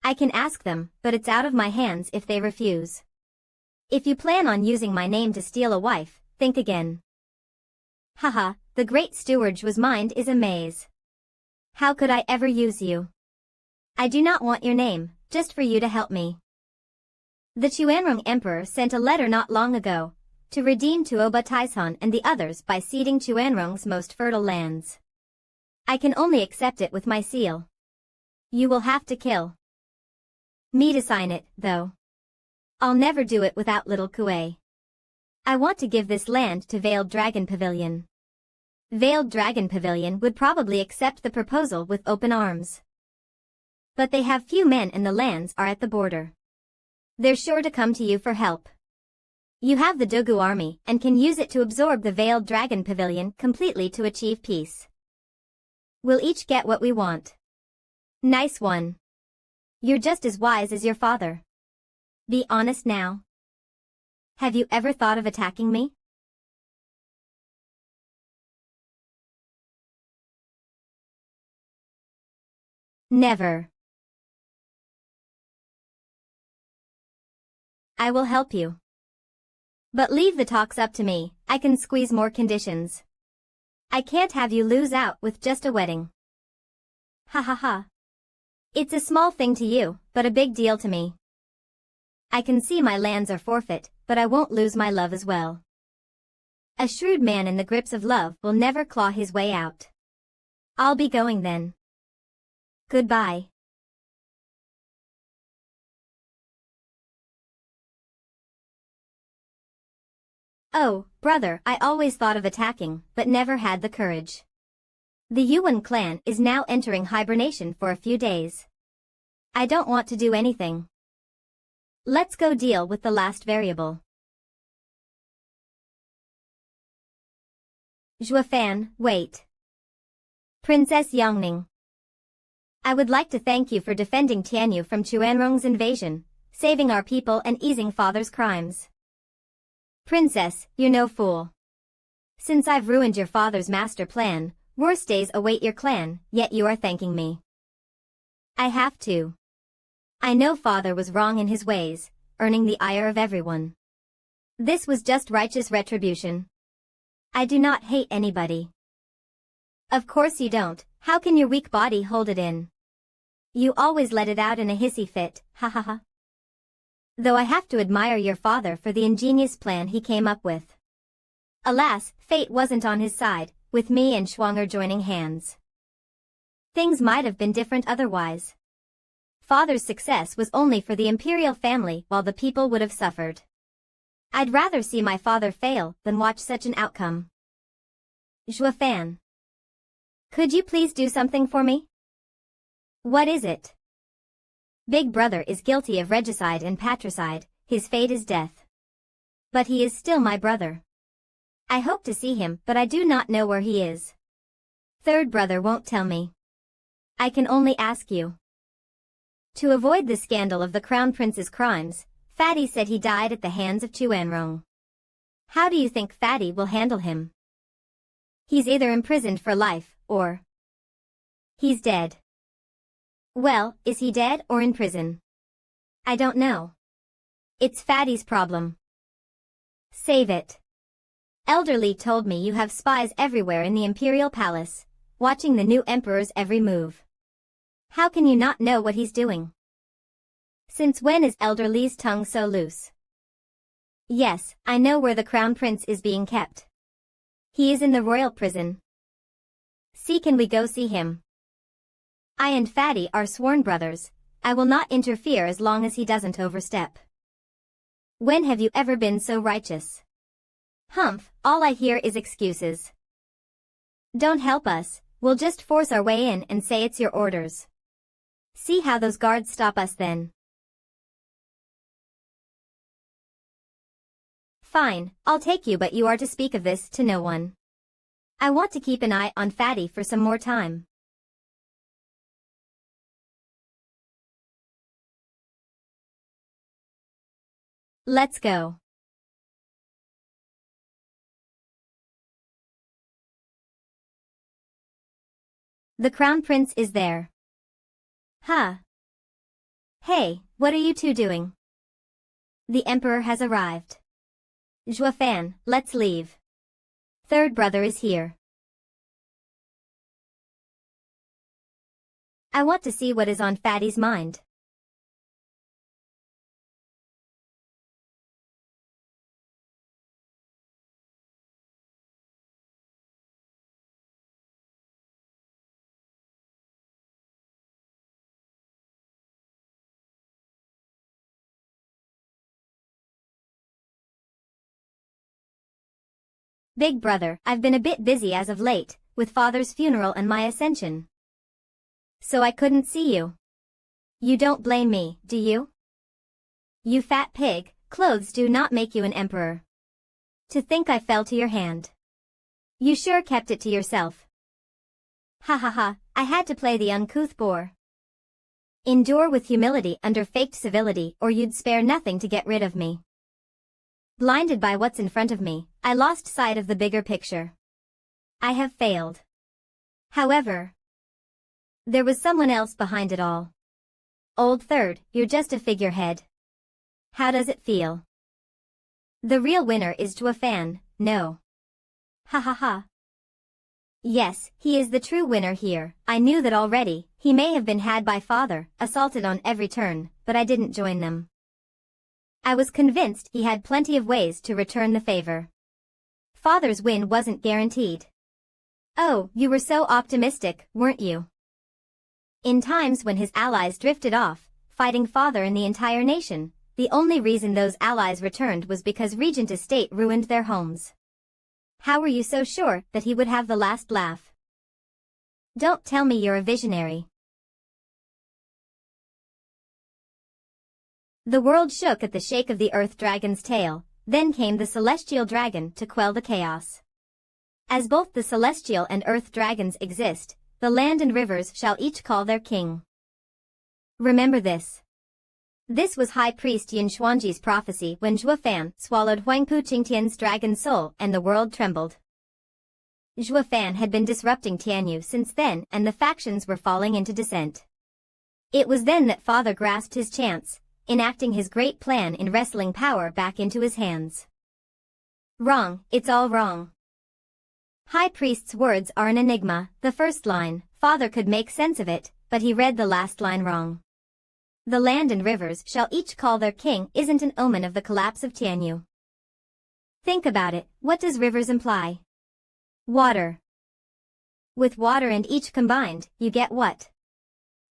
I can ask them, but it's out of my hands if they refuse. If you plan on using my name to steal a wife, think again. Haha, the great steward's mind is a maze. How could I ever use you? I do not want your name, just for you to help me. The Chuanrong Emperor sent a letter not long ago, to redeem Tuoba Taizhan and the others by ceding Chuanrong's most fertile lands. I can only accept it with my seal. You will have to kill me to sign it, though. I'll never do it without little Kuei. I want to give this land to Veiled Dragon Pavilion. Veiled Dragon Pavilion would probably accept the proposal with open arms. But they have few men and the lands are at the border. They're sure to come to you for help. You have the Dogu army and can use it to absorb the Veiled Dragon Pavilion completely to achieve peace. We'll each get what we want. Nice one. You're just as wise as your father. Be honest now. Have you ever thought of attacking me? Never. I will help you. But leave the talks up to me, I can squeeze more conditions. I can't have you lose out with just a wedding. Ha ha ha. It's a small thing to you, but a big deal to me. I can see my lands are forfeit, but I won't lose my love as well. A shrewd man in the grips of love will never claw his way out. I'll be going then. Goodbye. Oh, brother, I always thought of attacking, but never had the courage. The Yuan clan is now entering hibernation for a few days. I don't want to do anything. Let's go deal with the last variable. Zhuofan, wait. Princess Yongning. I would like to thank you for defending Tianyu from Chuanrong's invasion, saving our people and easing father's crimes. Princess, you're no fool. Since I've ruined your father's master plan, worse days await your clan, yet you are thanking me. I have to. I know father was wrong in his ways, earning the ire of everyone. This was just righteous retribution. I do not hate anybody. Of course you don't, how can your weak body hold it in? You always let it out in a hissy fit, ha ha ha. Though I have to admire your father for the ingenious plan he came up with. Alas, fate wasn't on his side, with me and Schwanger joining hands. Things might have been different otherwise. Father's success was only for the imperial family while the people would have suffered. I'd rather see my father fail than watch such an outcome. Zhuofan. Could you please do something for me? What is it? Big brother is guilty of regicide and patricide, his fate is death. But he is still my brother. I hope to see him, but I do not know where he is. Third brother won't tell me. I can only ask you. To avoid the scandal of the crown prince's crimes, Fatty said he died at the hands of Chuanrong. How do you think Fatty will handle him? He's either imprisoned for life, or he's dead. Well, is he dead or in prison? I don't know. It's Fatty's problem. Save it. Elderly told me you have spies everywhere in the imperial palace, watching the new emperor's every move. How can you not know what he's doing? Since when is Elderly's tongue so loose? Yes, I know where the crown prince is being kept. He is in the royal prison. See, can we go see him? I and Fatty are sworn brothers. I will not interfere as long as he doesn't overstep. When have you ever been so righteous? Humph, all I hear is excuses. Don't help us, we'll just force our way in and say it's your orders. See how those guards stop us then. Fine, I'll take you, but you are to speak of this to no one. I want to keep an eye on Fatty for some more time. Let's go. The crown prince is there. Huh. Hey, what are you two doing? The emperor has arrived. Zhuofan, let's leave. Third brother is here. I want to see what is on Fatty's mind. Big brother, I've been a bit busy as of late, with father's funeral and my ascension. So I couldn't see you. You don't blame me, do you? You fat pig, clothes do not make you an emperor. To think I fell to your hand. You sure kept it to yourself. Ha ha ha, I had to play the uncouth boor. Endure with humility under faked civility or you'd spare nothing to get rid of me. Blinded by what's in front of me, I lost sight of the bigger picture. I have failed. However, there was someone else behind it all. Old Third, you're just a figurehead. How does it feel? The real winner is Fan, no. Ha ha ha. Yes, he is the true winner here. I knew that already. He may have been had by father, assaulted on every turn, but I didn't join them. I was convinced he had plenty of ways to return the favor. Father's win wasn't guaranteed. Oh, you were so optimistic, weren't you? In times when his allies drifted off, fighting father and the entire nation, the only reason those allies returned was because Regent Estate ruined their homes. How were you so sure that he would have the last laugh? Don't tell me you're a visionary. The world shook at the shake of the Earth Dragon's tail, then came the Celestial Dragon to quell the chaos. As both the Celestial and Earth Dragons exist, the land and rivers shall each call their king. Remember this. This was High Priest Yin Xuanji's prophecy when Fan swallowed Huangpu Qingtian's dragon soul and the world trembled. Fan had been disrupting Tianyu since then and the factions were falling into dissent. It was then that father grasped his chance, enacting his great plan in wrestling power back into his hands. Wrong, it's all wrong. High Priest's words are an enigma. The first line, father could make sense of it, but he read the last line wrong. The land and rivers shall each call their king isn't an omen of the collapse of Tianyu. Think about it, what does rivers imply? Water. With water and each combined, you get what?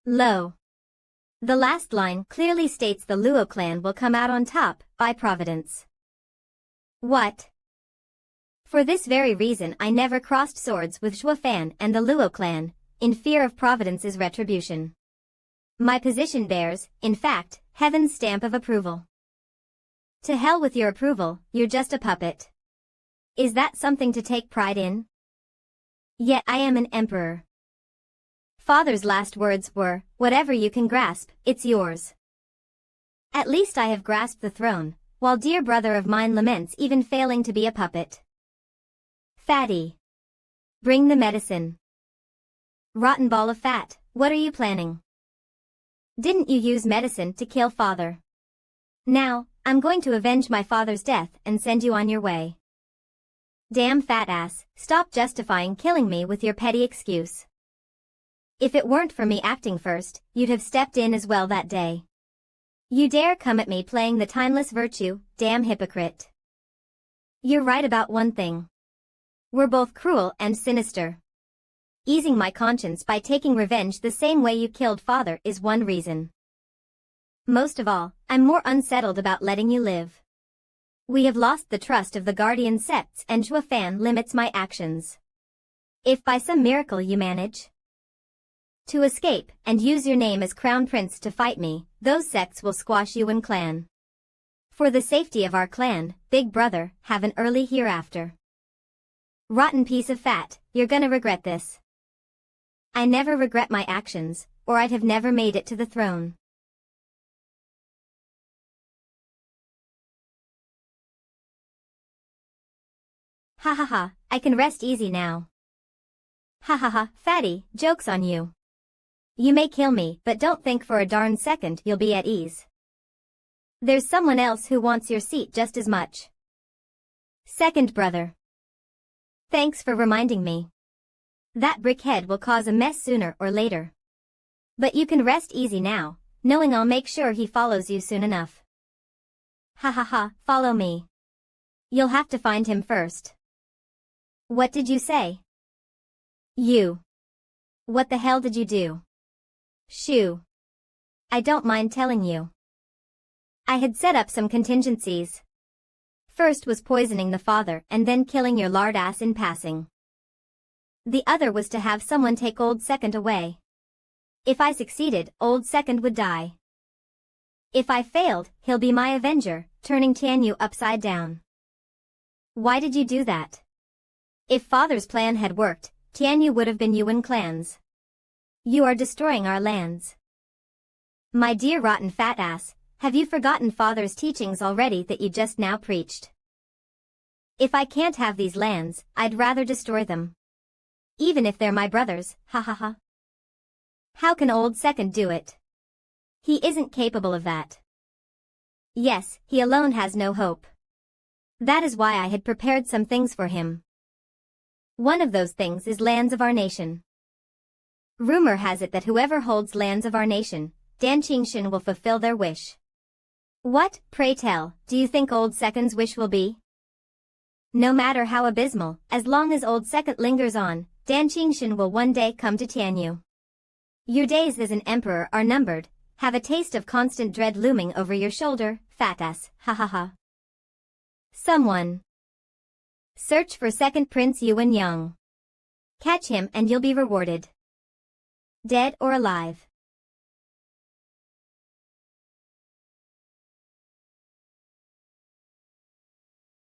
Low. The last line clearly states the Luo clan will come out on top, by providence. What? For this very reason I never crossed swords with Fan and the Luo clan, in fear of providence's retribution. My position bears, in fact, heaven's stamp of approval. To hell with your approval, you're just a puppet. Is that something to take pride in? Yet I am an emperor. Father's last words were, whatever you can grasp, it's yours. At least I have grasped the throne, while dear brother of mine laments even failing to be a puppet. Fatty. Bring the medicine. Rotten ball of fat, what are you planning? Didn't you use medicine to kill father? Now, I'm going to avenge my father's death and send you on your way. Damn fat ass, stop justifying killing me with your petty excuse. If it weren't for me acting first, you'd have stepped in as well that day. You dare come at me playing the timeless virtue, damn hypocrite. You're right about one thing. We're both cruel and sinister. Easing my conscience by taking revenge the same way you killed father is one reason. Most of all, I'm more unsettled about letting you live. We have lost the trust of the guardian sects and Fan limits my actions. If by some miracle you manage to escape and use your name as crown prince to fight me, those sects will squash you and clan. For the safety of our clan, big brother, have an early hereafter. Rotten piece of fat, you're gonna regret this. I never regret my actions, or I'd have never made it to the throne. Ha ha ha, I can rest easy now. Ha ha ha, fatty, joke's on you. You may kill me, but don't think for a darn second you'll be at ease. There's someone else who wants your seat just as much. Second brother. Thanks for reminding me. That brickhead will cause a mess sooner or later. But you can rest easy now, knowing I'll make sure he follows you soon enough. Ha ha ha, follow me. You'll have to find him first. What did you say? You. What the hell did you do? Shoo. I don't mind telling you. I had set up some contingencies. First was poisoning the father and then killing your lard ass in passing. The other was to have someone take old second away. If I succeeded, old second would die. If I failed, he'll be my avenger, turning Tianyu upside down. Why did you do that? If father's plan had worked, Tianyu would have been Yuan clans. You are destroying our lands. My dear rotten fat ass, have you forgotten father's teachings already that you just now preached? If I can't have these lands, I'd rather destroy them. Even if they're my brothers, ha ha ha. How can old second do it? He isn't capable of that. Yes, he alone has no hope. That is why I had prepared some things for him. One of those things is lands of our nation. Rumor has it that whoever holds lands of our nation, Dan Qingshan will fulfill their wish. What, pray tell, do you think old second's wish will be? No matter how abysmal, as long as old second lingers on, Dan Qingshan will one day come to Tianyu. Your days as an emperor are numbered. Have a taste of constant dread looming over your shoulder, fat ass, ha ha ha. Someone. Search for second Prince Yuan Yang. Catch him and you'll be rewarded. Dead or alive.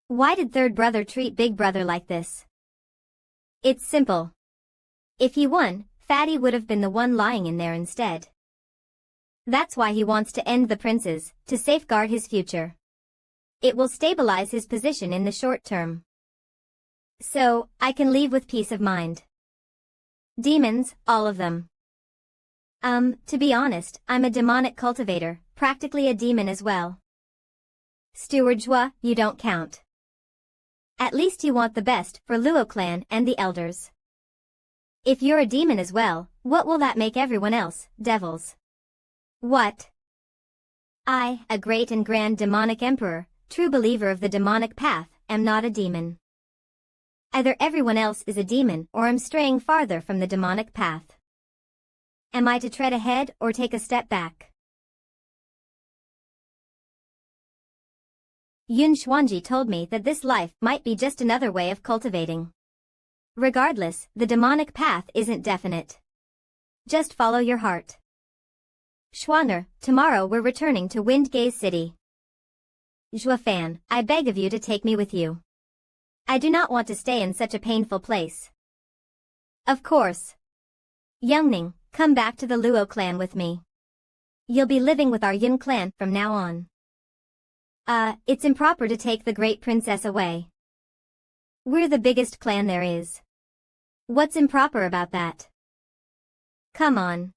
Why did third brother treat big brother like this? It's simple. If he won, Fatty would have been the one lying in there instead. That's why he wants to end the princes, to safeguard his future. It will stabilize his position in the short term. So, I can leave with peace of mind. Demons, all of them. To be honest, I'm a demonic cultivator, practically a demon as well. Steward Zhua, you don't count. At least you want the best for Luo clan and the elders. If you're a demon as well, what will that make everyone else, devils? What? I, a great and grand demonic emperor, true believer of the demonic path, am not a demon. Either everyone else is a demon or I'm straying farther from the demonic path. Am I to tread ahead or take a step back? Yun Xuanji told me that this life might be just another way of cultivating. Regardless, the demonic path isn't definite. Just follow your heart. Schwanger, tomorrow we're returning to Windgaze City. Zhua Fan, I beg of you to take me with you. I do not want to stay in such a painful place. Of course. Youngning, come back to the Luo clan with me. You'll be living with our Yun clan from now on. It's improper to take the great princess away. We're the biggest clan there is. What's improper about that? Come on.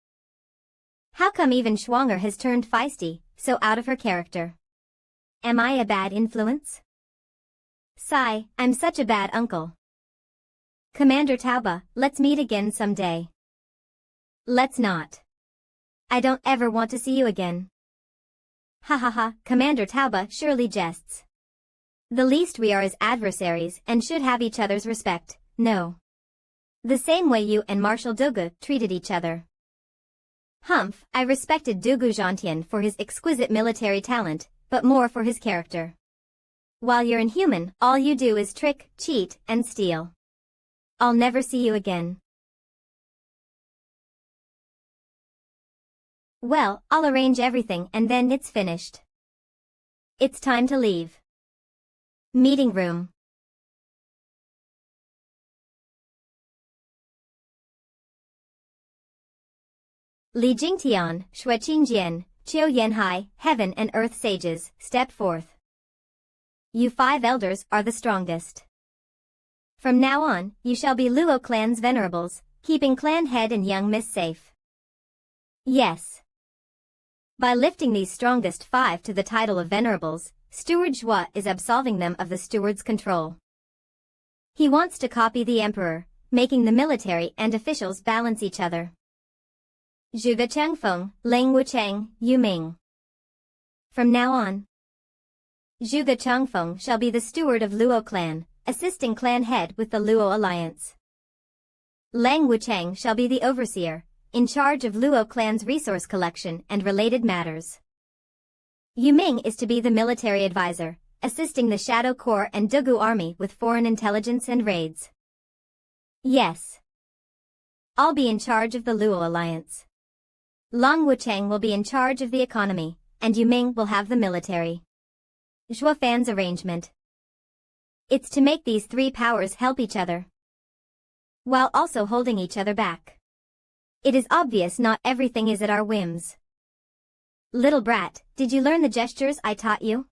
How come even Schwanger has turned feisty, so out of her character? Am I a bad influence? Sigh, I'm such a bad uncle. Commander Tauba, let's meet again someday. Let's not. I don't ever want to see you again. Ha ha ha, Commander Tauba surely jests. The least we are is adversaries and should have each other's respect, no. The same way you and Marshal Dugu treated each other. Humph, I respected Dugu Zhantian for his exquisite military talent, but more for his character. While you're inhuman, all you do is trick, cheat, and steal. I'll never see you again. Well, I'll arrange everything and then it's finished. It's time to leave. Meeting room. Li Jingtian, Shueqingjian, Qiu Yanhai, Heaven and Earth sages, step forth. You 5 elders are the strongest. From now on, you shall be Luo clan's venerables, keeping clan head and young miss safe. Yes. By lifting these strongest 5 to the title of venerables, Steward Zhua is absolving them of the steward's control. He wants to copy the emperor, making the military and officials balance each other. Zhuge Chengfeng, Ling Wucheng, Yu Ming. From now on, Zhuge Chengfeng shall be the steward of Luo clan, assisting clan head with the Luo alliance. Lang Wucheng shall be the overseer, in charge of Luo clan's resource collection and related matters. Yu Ming is to be the military advisor, assisting the Shadow Corps and Dugu army with foreign intelligence and raids. Yes. I'll be in charge of the Luo alliance. Long Wucheng will be in charge of the economy, and Yu Ming will have the military. Zhua Fan's arrangement. It's to make these three powers help each other, while also holding each other back. It is obvious not everything is at our whims. Little brat, did you learn the gestures I taught you?